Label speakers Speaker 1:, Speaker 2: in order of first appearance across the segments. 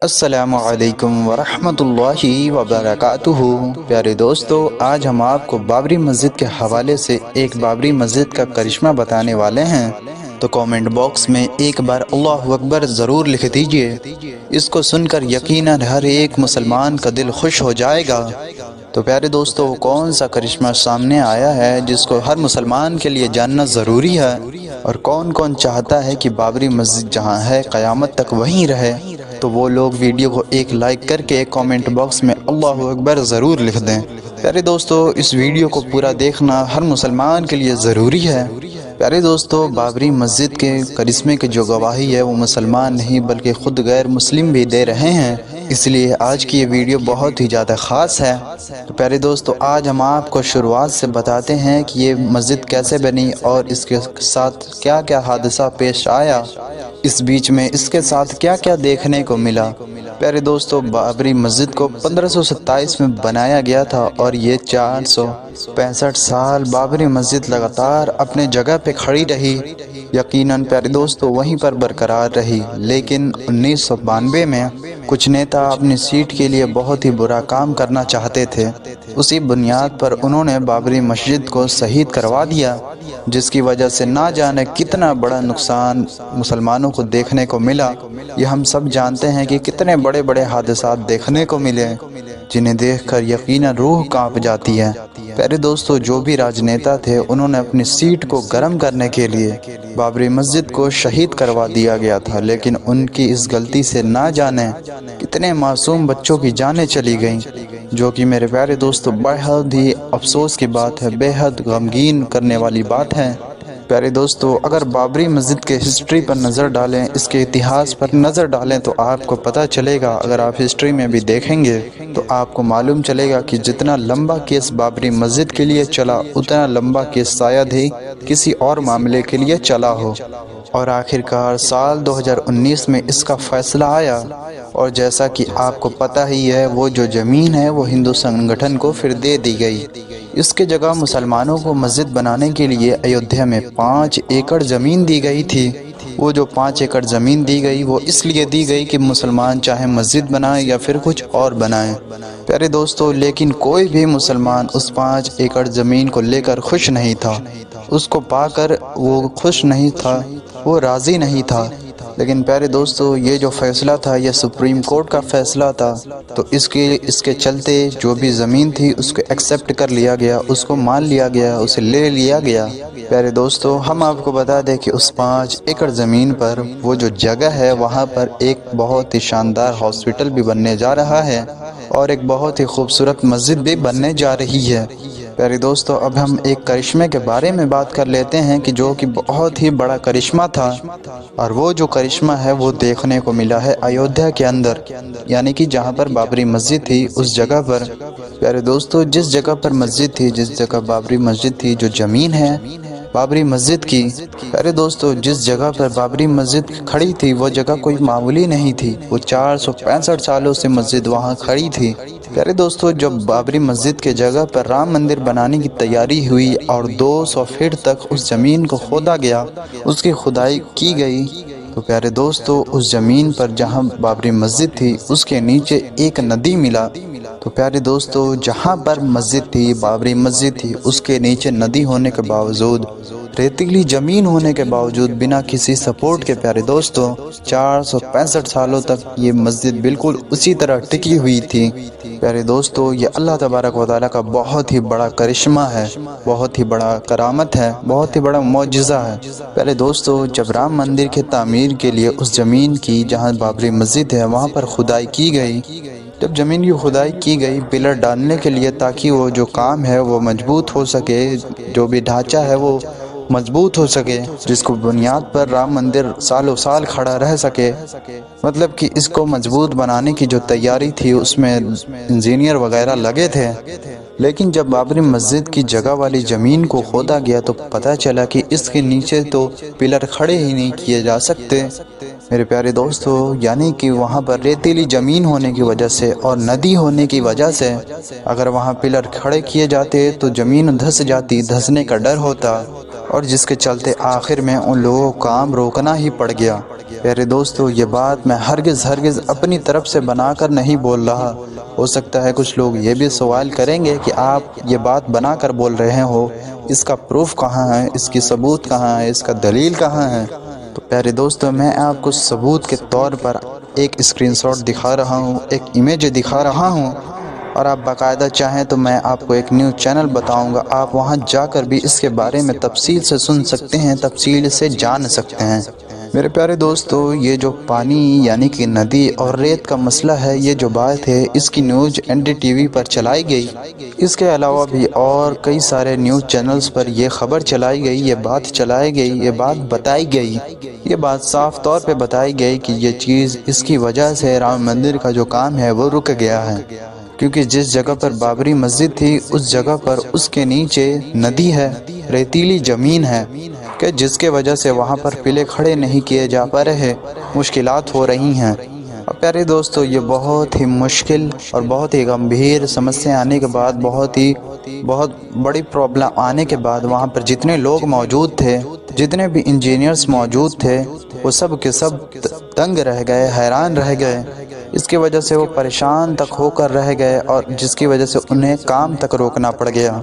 Speaker 1: السلام علیکم ورحمۃ اللہ وبرکاتہ۔ پیارے دوستو، آج ہم آپ کو بابری مسجد کے حوالے سے ایک بابری مسجد کا کرشمہ بتانے والے ہیں، تو کامنٹ باکس میں ایک بار اللہ اکبر ضرور لکھ دیجئے۔ اس کو سن کر یقیناً ہر ایک مسلمان کا دل خوش ہو جائے گا۔ تو پیارے دوستو، کون سا کرشمہ سامنے آیا ہے جس کو ہر مسلمان کے لیے جاننا ضروری ہے، اور کون کون چاہتا ہے کہ بابری مسجد جہاں ہے قیامت تک وہیں رہے؟ تو وہ لوگ ویڈیو کو ایک لائک کر کے کامنٹ باکس میں اللہ اکبر ضرور لکھ دیں۔ پیارے دوستو، اس ویڈیو کو پورا دیکھنا ہر مسلمان کے لیے ضروری ہے۔ پیارے دوستو، بابری مسجد کے کرشمے کی جو گواہی ہے وہ مسلمان نہیں بلکہ خود غیر مسلم بھی دے رہے ہیں، اس لیے آج کی یہ ویڈیو بہت ہی زیادہ خاص ہے۔ تو پیارے دوستو، آج ہم آپ کو شروعات سے بتاتے ہیں کہ یہ مسجد کیسے بنی اور اس کے ساتھ کیا کیا حادثہ پیش آیا، اس بیچ میں اس کے ساتھ کیا کیا دیکھنے کو ملا۔ پیارے دوستو، بابری مسجد کو 1527 میں بنایا گیا تھا اور یہ 465 سال بابری مسجد لگاتار اپنے جگہ پہ کھڑی رہی۔ یقیناً پیارے دوستو وہیں پر برقرار رہی، لیکن 1992 میں کچھ نیتا اپنی سیٹ کے لیے بہت ہی برا کام کرنا چاہتے تھے۔ اسی بنیاد پر انہوں نے بابری مسجد کو شہید کروا دیا، جس کی وجہ سے نہ جانے کتنا بڑا نقصان مسلمانوں کو دیکھنے کو ملا۔ یہ ہم سب جانتے ہیں کہ کتنے بڑے بڑے حادثات دیکھنے کو ملے، جنہیں دیکھ کر یقیناً روح کانپ جاتی ہے۔ پیارے دوستو، جو بھی راجنیتا تھے انہوں نے اپنی سیٹ کو گرم کرنے کے لیے بابری مسجد کو شہید کروا دیا گیا تھا، لیکن ان کی اس غلطی سے نہ جانے کتنے معصوم بچوں کی جانیں چلی گئیں، جو کہ میرے پیارے دوستو بہت ہی افسوس کی بات ہے، بے حد غمگین کرنے والی بات ہے۔ پیارے دوستو، اگر بابری مسجد کے ہسٹری پر نظر ڈالیں، اس کے اتہاس پر نظر ڈالیں، تو آپ کو پتہ چلے گا، اگر آپ ہسٹری میں بھی دیکھیں گے تو آپ کو معلوم چلے گا کہ جتنا لمبا کیس بابری مسجد کے لیے چلا، اتنا لمبا کیس شاید ہی کسی اور معاملے کے لیے چلا ہو، اور آخرکار سال 2019 میں اس کا فیصلہ آیا، اور جیسا کہ آپ کو پتہ ہی ہے، وہ جو زمین ہے وہ ہندو سنگٹھن کو پھر دے دی گئی۔ اس کے جگہ مسلمانوں کو مسجد بنانے کے لیے ایودھیا میں 5 ایکڑ زمین دی گئی تھی۔ وہ جو 5 ایکڑ زمین دی گئی وہ اس لیے دی گئی کہ مسلمان چاہے مسجد بنائیں یا پھر کچھ اور بنائیں۔ پیارے دوستو، لیکن کوئی بھی مسلمان اس 5 ایکڑ زمین کو لے کر خوش نہیں تھا، اس کو پا کر وہ خوش نہیں تھا، وہ راضی نہیں تھا۔ لیکن پیارے دوستو، یہ جو فیصلہ تھا یہ سپریم کورٹ کا فیصلہ تھا، تو اس کے چلتے جو بھی زمین تھی اس کو ایکسیپٹ کر لیا گیا، اس کو مان لیا گیا، اسے لے لیا گیا۔ پیارے دوستو، ہم آپ کو بتا دیں کہ اس 5 ایکڑ زمین پر وہ جو جگہ ہے وہاں پر ایک بہت ہی شاندار ہاسپٹل بھی بننے جا رہا ہے، اور ایک بہت ہی خوبصورت مسجد بھی بننے جا رہی ہے۔ پیارے دوستو، اب ہم ایک کرشمے کے بارے میں بات کر لیتے ہیں کہ جو کہ بہت ہی بڑا کرشمہ تھا، اور وہ جو کرشمہ ہے وہ دیکھنے کو ملا ہے ایودھیا کے اندر، یعنی کہ جہاں پر بابری مسجد تھی اس جگہ پر۔ پیارے دوستو، جس جگہ پر مسجد تھی، جس جگہ بابری مسجد تھی، جو زمین ہے بابری مسجد کی، پیارے دوستو جس جگہ پر بابری مسجد کھڑی تھی وہ جگہ کوئی معمولی نہیں تھی، وہ 465 سالوں سے مسجد وہاں کھڑی تھی۔ پیارے دوستو، جب بابری مسجد کے جگہ پر رام مندر بنانے کی تیاری ہوئی اور 200 فٹ تک اس زمین کو کھودا گیا، اس کی کھدائی کی گئی، تو پیارے دوستو اس زمین پر جہاں بابری مسجد تھی اس کے نیچے ایک ندی ملا۔ تو پیارے دوستو، جہاں پر مسجد تھی، بابری مسجد تھی، اس کے نیچے ندی ہونے کے باوجود، ریتیلی زمین ہونے کے باوجود، بنا کسی سپورٹ کے، پیارے دوستو 465 سالوں تک یہ مسجد بالکل اسی طرح ٹکی ہوئی تھی۔ پیارے دوستو، یہ اللہ تبارک و تعالیٰ کا بہت ہی بڑا کرشمہ ہے، بہت ہی بڑا کرامت ہے، بہت ہی بڑا معجزہ ہے۔ پیارے دوستو، جب رام مندر کے تعمیر کے لیے اس زمین کی جہاں بابری مسجد ہے وہاں پر کھدائی کی گئی، جب زمین کی کھدائی کی گئی پلر ڈالنے کے لیے تاکہ وہ جو کام ہے وہ مضبوط ہو سکے، جو بھی ڈھانچہ ہے وہ مضبوط ہو سکے، جس کو بنیاد پر رام مندر سالوں سال کھڑا رہ سکے، مطلب کہ اس کو مضبوط بنانے کی جو تیاری تھی اس میں انجینئر وغیرہ لگے تھے۔ لیکن جب بابری مسجد کی جگہ والی زمین کو کھودا گیا تو پتہ چلا کہ اس کے نیچے تو پلر کھڑے ہی نہیں کیے جا سکتے میرے پیارے دوستو، یعنی کہ وہاں پر ریتیلی زمین ہونے کی وجہ سے اور ندی ہونے کی وجہ سے اگر وہاں پلر کھڑے کیے جاتے تو زمین دھس جاتی، دھسنے کا ڈر ہوتا، اور جس کے چلتے آخر میں ان لوگوں کو کام روکنا ہی پڑ گیا۔ پیارے دوستو، یہ بات میں ہرگز اپنی طرف سے بنا کر نہیں بول رہا۔ ہو سکتا ہے کچھ لوگ یہ بھی سوال کریں گے کہ آپ یہ بات بنا کر بول رہے ہو، اس کا پروف کہاں ہے، اس کی ثبوت کہاں ہے، اس کا دلیل کہاں ہے؟ تو پیارے دوستو، میں آپ کو ثبوت کے طور پر ایک اسکرین شاٹ دکھا رہا ہوں، ایک امیج دکھا رہا ہوں، اور آپ باقاعدہ چاہیں تو میں آپ کو ایک نیوز چینل بتاؤں گا، آپ وہاں جا کر بھی اس کے بارے میں تفصیل سے سن سکتے ہیں، تفصیل سے جان سکتے ہیں۔ میرے پیارے دوستو، یہ جو پانی یعنی کہ ندی اور ریت کا مسئلہ ہے، یہ جو بات ہے، اس کی نیوز NDTV پر چلائی گئی۔ اس کے علاوہ بھی اور کئی سارے نیوز چینلز پر یہ خبر چلائی گئی، یہ بات چلائی گئی، یہ بات بتائی گئی، یہ بات صاف طور پہ بتائی گئی کہ یہ چیز اس کی وجہ سے رام مندر کا جو کام ہے وہ رک گیا ہے، کیونکہ جس جگہ پر بابری مسجد تھی اس جگہ پر اس کے نیچے ندی ہے، ریتیلی زمین ہے، کہ جس کے وجہ سے وہاں پر پلے کھڑے نہیں کیے جا پا رہے، مشکلات ہو رہی ہیں۔ اور پیارے دوستو، یہ بہت ہی مشکل اور بہت ہی گمبھیر سمسیا آنے کے بعد، بہت بڑی پرابلم آنے کے بعد، وہاں پر جتنے لوگ موجود تھے، جتنے بھی انجینئرز موجود تھے، وہ سب کے سب دنگ رہ گئے، حیران رہ گئے۔ اس کی وجہ سے وہ پریشان تک ہو کر رہ گئے، اور جس کی وجہ سے انہیں کام تک روکنا پڑ گیا۔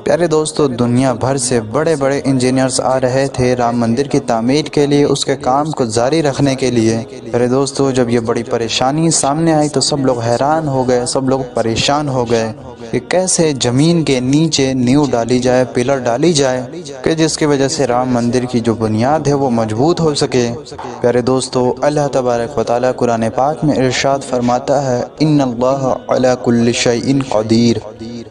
Speaker 1: پیارے دوستو، دنیا بھر سے بڑے بڑے انجینئرز آ رہے تھے رام مندر کی تعمیر کے لیے، اس کے کام کو جاری رکھنے کے لیے۔ پیارے دوستو، جب یہ بڑی پریشانی سامنے آئی تو سب لوگ حیران ہو گئے، سب لوگ پریشان ہو گئے کہ کیسے زمین کے نیچے نیو ڈالی جائے، پلر ڈالی جائے، کہ جس کی وجہ سے رام مندر کی جو بنیاد ہے وہ مضبوط ہو سکے۔ پیارے دوستو، اللہ تبارک و تعالیٰ قرآن پاک میں ارشاد فرماتا ہے، ان اللہ علی کل شیء قدیر،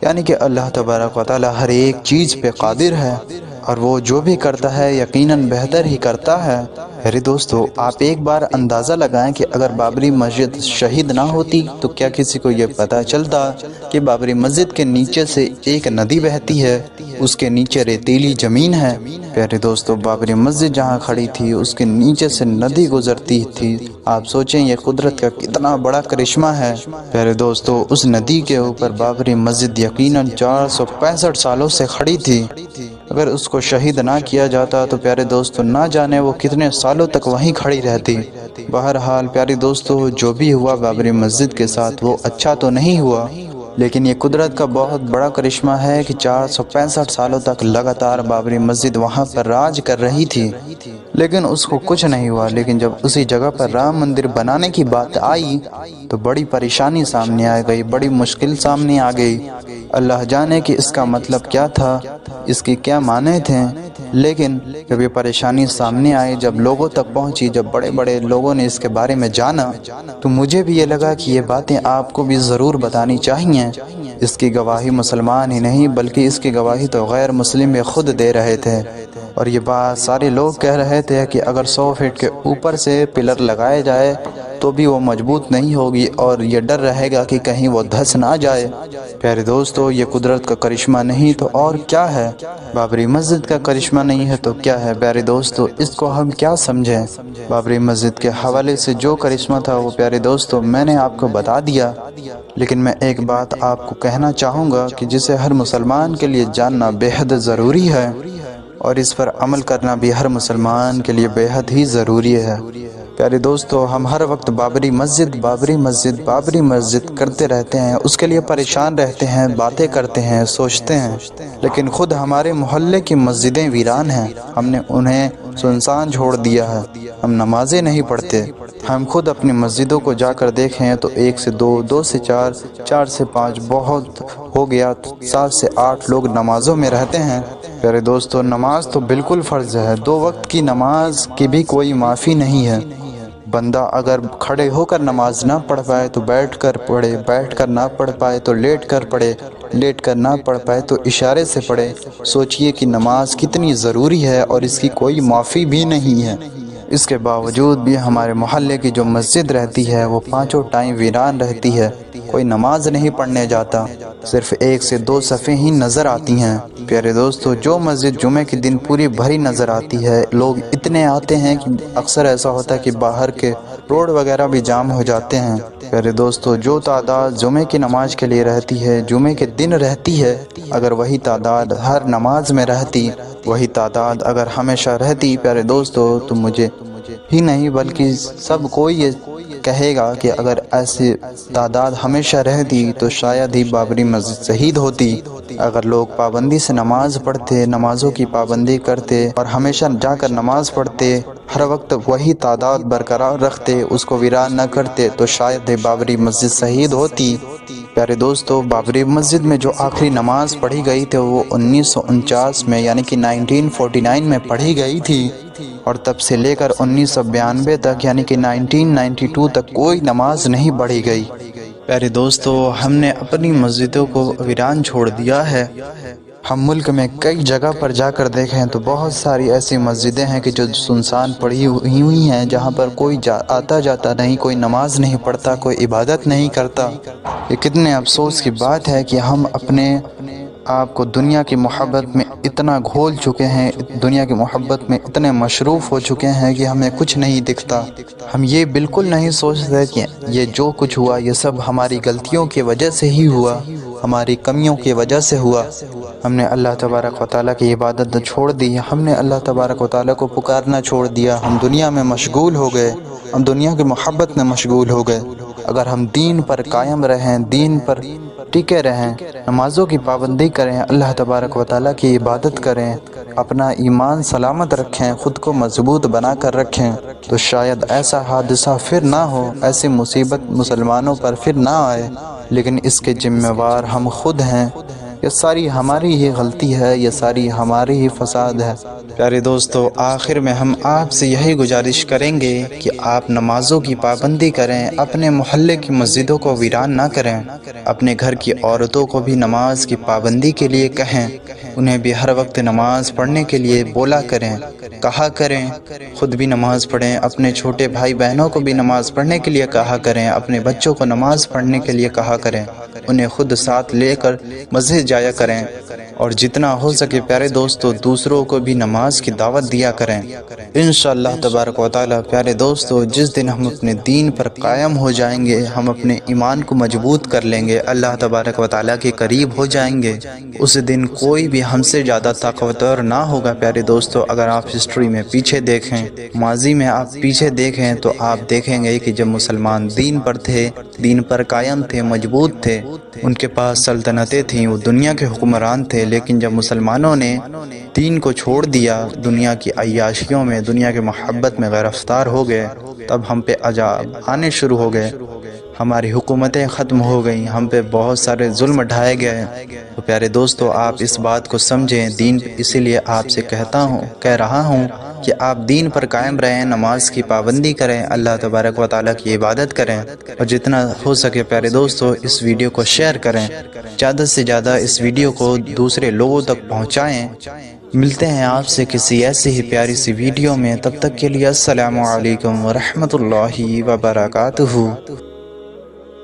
Speaker 1: یعنی کہ اللہ تبارک و تعالیٰ ہر ایک چیز پہ قادر ہے، اور وہ جو بھی کرتا ہے یقیناً بہتر ہی کرتا ہے۔ میرے دوستو، آپ ایک بار اندازہ لگائیں کہ اگر بابری مسجد شہید نہ ہوتی تو کیا کسی کو یہ پتہ چلتا کہ بابری مسجد کے نیچے سے ایک ندی بہتی ہے، اس کے نیچے ریتیلی زمین ہے؟ پیارے دوستو، بابری مسجد جہاں کھڑی تھی اس کے نیچے سے ندی گزرتی تھی۔ آپ سوچیں یہ قدرت کا کتنا بڑا کرشمہ ہے۔ پیارے دوستو، اس ندی کے اوپر بابری مسجد یقیناً 465 سالوں سے کھڑی تھی۔ اگر اس کو شہید نہ کیا جاتا تو پیارے دوستو نہ جانے وہ کتنے سالوں تک وہیں کھڑی رہتی۔ بہرحال پیارے دوستو، جو بھی ہوا بابری مسجد کے ساتھ وہ اچھا تو نہیں ہوا، لیکن یہ قدرت کا بہت بڑا کرشمہ ہے کہ 465 سالوں تک لگاتار بابری مسجد وہاں پر راج کر رہی تھی، لیکن اس کو کچھ نہیں ہوا۔ لیکن جب اسی جگہ پر رام مندر بنانے کی بات آئی تو بڑی پریشانی سامنے آ گئی، بڑی مشکل سامنے آ گئی۔ اللہ جانے کہ اس کا مطلب کیا تھا، اس کی کیا معنی تھے، لیکن جب یہ پریشانی سامنے آئی، جب لوگوں تک پہنچی، جب بڑے بڑے لوگوں نے اس کے بارے میں جانا، تو مجھے بھی یہ لگا کہ یہ باتیں آپ کو بھی ضرور بتانی چاہیے۔ اس کی گواہی مسلمان ہی نہیں بلکہ اس کی گواہی تو غیر مسلم بھی خود دے رہے تھے، اور یہ بات سارے لوگ کہہ رہے تھے کہ اگر 100 فٹ کے اوپر سے پلر لگائے جائے تو بھی وہ مضبوط نہیں ہوگی، اور یہ ڈر رہے گا کہ کہیں وہ دھس نہ جائے۔ پیارے دوستو، یہ قدرت کا کرشمہ نہیں تو اور کیا ہے؟ بابری مسجد کا کرشمہ نہیں ہے تو کیا ہے؟ پیارے دوستو، اس کو ہم کیا سمجھیں؟ بابری مسجد کے حوالے سے جو کرشمہ تھا وہ پیارے دوستو میں نے آپ کو بتا دیا، لیکن میں ایک بات آپ کو کہنا چاہوں گا کہ جسے ہر مسلمان کے لیے جاننا بے حد ضروری ہے، اور اس پر عمل کرنا بھی ہر مسلمان کے لیے بے حد ہی ضروری ہے۔ پیارے دوستو، ہم ہر وقت بابری مسجد بابری مسجد بابری مسجد کرتے رہتے ہیں، اس کے لیے پریشان رہتے ہیں، باتیں کرتے ہیں، سوچتے ہیں، لیکن خود ہمارے محلے کی مسجدیں ویران ہیں، ہم نے انہیں سنسان چھوڑ دیا ہے، ہم نمازیں نہیں پڑھتے۔ ہم خود اپنی مسجدوں کو جا کر دیکھیں تو 1 سے 2، 2 سے 4، 4 سے 5، بہت ہو گیا 7 سے 8 لوگ نمازوں میں رہتے ہیں۔ پیارے دوستو، نماز تو بالکل فرض ہے، 2 وقت کی نماز کی بھی کوئی معافی نہیں ہے۔ بندہ اگر کھڑے ہو کر نماز نہ پڑھ پائے تو بیٹھ کر پڑھے، بیٹھ کر نہ پڑھ پائے تو لیٹ کر پڑھے، لیٹ کر نہ پڑھ پائے تو اشارے سے پڑھے۔ سوچئے کہ نماز کتنی ضروری ہے اور اس کی کوئی معافی بھی نہیں ہے۔ اس کے باوجود بھی ہمارے محلے کی جو مسجد رہتی ہے وہ 5 ٹائم ویران رہتی ہے، کوئی نماز نہیں پڑھنے جاتا، صرف 1 سے 2 صفیں ہی نظر آتی ہیں۔ پیارے دوستو، جو مسجد جمعے کے دن پوری بھری نظر آتی ہے، لوگ اتنے آتے ہیں کہ اکثر ایسا ہوتا ہے کہ باہر کے روڈ وغیرہ بھی جام ہو جاتے ہیں۔ پیارے دوستو، جو تعداد جمعے کی نماز کے لیے رہتی ہے، جمعے کے دن رہتی ہے، اگر وہی تعداد ہر نماز میں رہتی، وہی تعداد اگر ہمیشہ رہتی پیارے دوستو، تو مجھے ہی نہیں بلکہ سب کوئی یہ کہے گا کہ اگر ایسی تعداد ہمیشہ رہتی تو شاید ہی بابری مسجد شہید ہوتی۔ اگر لوگ پابندی سے نماز پڑھتے، نمازوں کی پابندی کرتے اور ہمیشہ جا کر نماز پڑھتے، ہر وقت وہی تعداد برقرار رکھتے، اس کو ویران نہ کرتے، تو شاید ہی بابری مسجد شہید ہوتی۔ پیارے دوستو، بابری مسجد میں جو آخری نماز پڑھی گئی تھی وہ 1949 میں یعنی کہ 1949 میں پڑھی گئی تھی، اور تب سے لے کر 1992 تک یعنی کہ 1992 تک کوئی نماز نہیں پڑھی گئی۔ پیارے دوستو، ہم نے اپنی مسجدوں کو ویران چھوڑ دیا ہے۔ ہم ملک میں کئی جگہ پر جا کر دیکھیں تو بہت ساری ایسی مسجدیں ہیں کہ جو سنسان پڑی ہوئی ہیں، جہاں پر کوئی آتا جاتا نہیں، کوئی نماز نہیں پڑھتا، کوئی عبادت نہیں کرتا۔ یہ کتنے افسوس کی بات ہے کہ ہم اپنے آپ کو دنیا کی محبت میں اتنا گھول چکے ہیں، دنیا کی محبت میں اتنے مصروف ہو چکے ہیں کہ ہمیں کچھ نہیں دکھتا۔ ہم یہ بالکل نہیں سوچتے کہ یہ جو کچھ ہوا یہ سب ہماری غلطیوں کی وجہ سے ہی ہوا، ہماری کمیوں کی وجہ سے ہوا۔ ہم نے اللہ تبارک و تعالیٰ کی عبادت چھوڑ دی، ہم نے اللہ تبارک و تعالیٰ کو پکارنا چھوڑ دیا، ہم دنیا میں مشغول ہو گئے، ہم دنیا کی محبت میں مشغول ہو گئے۔ اگر ہم دین پر قائم رہیں، دین پر ٹکے رہیں، نمازوں کی پابندی کریں، اللہ تبارک و تعالیٰ کی عبادت کریں، اپنا ایمان سلامت رکھیں، خود کو مضبوط بنا کر رکھیں، تو شاید ایسا حادثہ پھر نہ ہو، ایسی مصیبت مسلمانوں پر پھر نہ آئے۔ لیکن اس کے ذمہ وار ہم خود ہیں، یہ ساری ہماری ہی غلطی ہے، یہ ساری ہماری ہی فساد ہے۔ پیارے دوستو، آخر میں ہم آپ سے یہی گزارش کریں گے کہ آپ نمازوں کی پابندی کریں، اپنے محلے کی مسجدوں کو ویران نہ کریں، اپنے گھر کی عورتوں کو بھی نماز کی پابندی کے لیے کہیں، انہیں بھی ہر وقت نماز پڑھنے کے لیے بولا کریں، کہا کریں، خود بھی نماز پڑھیں، اپنے چھوٹے بھائی بہنوں کو بھی نماز پڑھنے کے لیے کہا کریں، اپنے بچوں کو نماز پڑھنے کے لیے کہا کریں، انہیں خود ساتھ لے کر مسجد جایا کریں، اور جتنا ہو سکے پیارے دوستو دوسروں کو بھی نماز کی دعوت دیا کریں۔ انشاءاللہ تبارک و تعالی پیارے دوستو، جس دن ہم اپنے دین پر قائم ہو جائیں گے، ہم اپنے ایمان کو مضبوط کر لیں گے، اللہ تبارک و تعالی کے قریب ہو جائیں گے، اس دن کوئی بھی ہم سے زیادہ طاقتور نہ ہوگا۔ پیارے دوستو، اگر آپ ہسٹری میں پیچھے دیکھیں، ماضی میں آپ پیچھے دیکھیں، تو آپ دیکھیں گے کہ جب مسلمان دین پر تھے، دین پر قائم تھے، مضبوط تھے، ان کے پاس سلطنتیں تھیں، وہ دنیا کے حکمران تھے، لیکن جب مسلمانوں نے دین کو چھوڑ دیا، دنیا کی عیاشیوں میں، دنیا کے محبت میں گرفتار ہو گئے، تب ہم پہ عذاب آنے شروع ہو گئے، ہماری حکومتیں ختم ہو گئیں، ہم پہ بہت سارے ظلم ڈھائے گئے۔ تو پیارے دوستو، آپ اس بات کو سمجھیں، دین اسی لیے آپ سے کہہ رہا ہوں کہ آپ دین پر قائم رہیں، نماز کی پابندی کریں، اللہ تبارک و تعالیٰ کی عبادت کریں، اور جتنا ہو سکے پیارے دوستو اس ویڈیو کو شیئر کریں، زیادہ سے زیادہ اس ویڈیو کو دوسرے لوگوں تک پہنچائیں۔ ملتے ہیں آپ سے کسی ایسی ہی پیاری سی ویڈیو میں، تب تک کے لیے السلام علیکم ورحمۃ اللہ وبرکاتہ۔